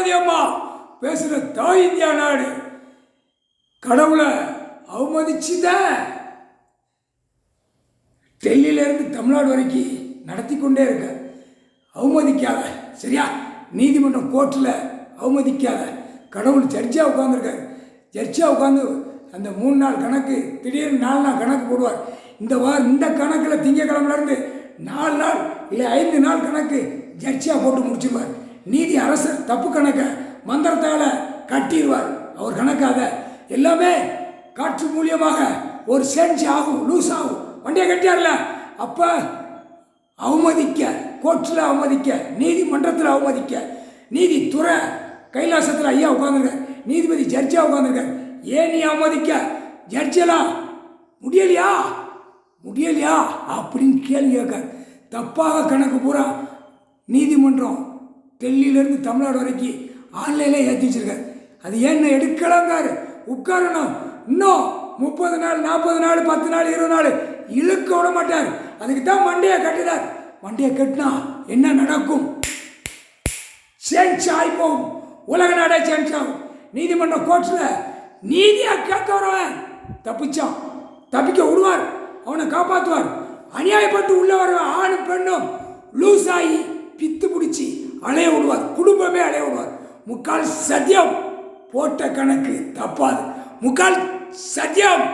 காந்தி அம்மா பேசுகிற தாய் இந்தியா நாடு கடவுளை அவமதிச்சுத டெல்லியிலேருந்து தமிழ்நாடு வரைக்கும் நடத்தி கொண்டே இருக்க. அவமதிக்காத, சரியா? நீதிமன்றம் கோர்ட்டில் அவமதிக்காத. கடவுள் ஜட்ஜாக உட்காந்துருக்காரு. ஜட்ஜாக உட்காந்து அந்த 3 நாள் கணக்கு திடீர்னு 4 நாள் கணக்கு போடுவார். இந்த கணக்கில் திங்கக்கிழமையிலேருந்து 4 நாள் இல்லை 5 நாள் கணக்கு ஜட்ஜாக போட்டு முடிச்சுடுவார். நீதி அரசர் தப்பு கணக்கை மந்திரத்தால் கட்டிடுவார். அவர் கணக்காத எல்லாமே காற்று மூலியமாக ஒரு சென்ஸ் ஆகும், லூஸ் ஆகும். வண்டியை கட்டியார்ல, அப்போ அவமதிக்க, கோர்ட்டில் அவமதிக்க, நீதிமன்றத்தில் அவமதிக்க, நீதித்துறை கைலாசத்தில் ஐயா உட்காந்துருக்கார், நீதிபதி ஜட்ஜாக உட்காந்துருக்கார். ஏன் நீ அவமதிக்க? ஜட்ஜெல்லாம் முடியலையா அப்படின்னு கேள்வி கேட்கார். தப்பாக கணக்கு பூரா நீதிமன்றம் டெல்லியிலேருந்து தமிழ்நாடு வரைக்கும் ஆன்லைனில் ஏற்றி வச்சிருக்காரு. அது ஏன்னு எடுக்கலாங்காரு. உட்காரணும். இன்னும் 30 நாள் 40 நாள் 10 நாள் 20 நாள் இழுக்க விட மாட்டார். அதுக்கு தான் மண்டையை கட்டுறார். மண்டையை கட்டினா என்ன நடக்கும்? சேஞ்ச் ஆகி போகும். உலக நாடே சேஞ்ச் ஆகும். நீதிமன்ற கோர்ட்டில் நீதியாக கேட்க வரவன் தப்பிச்சான், தப்பிக்க விடுவார், அவனை காப்பாற்றுவார். அநியாயப்பட்டு உள்ள வருவான் ஆணும் பெண்ணும் லூஸ் ஆகி பித்து பிடிச்சி அலைய விடுவார். குடும்பமே அலைய விடுவார். முக்கால் சத்தியம் போட்ட கணக்கு தப்பாது. முக்கால் சத்தியம்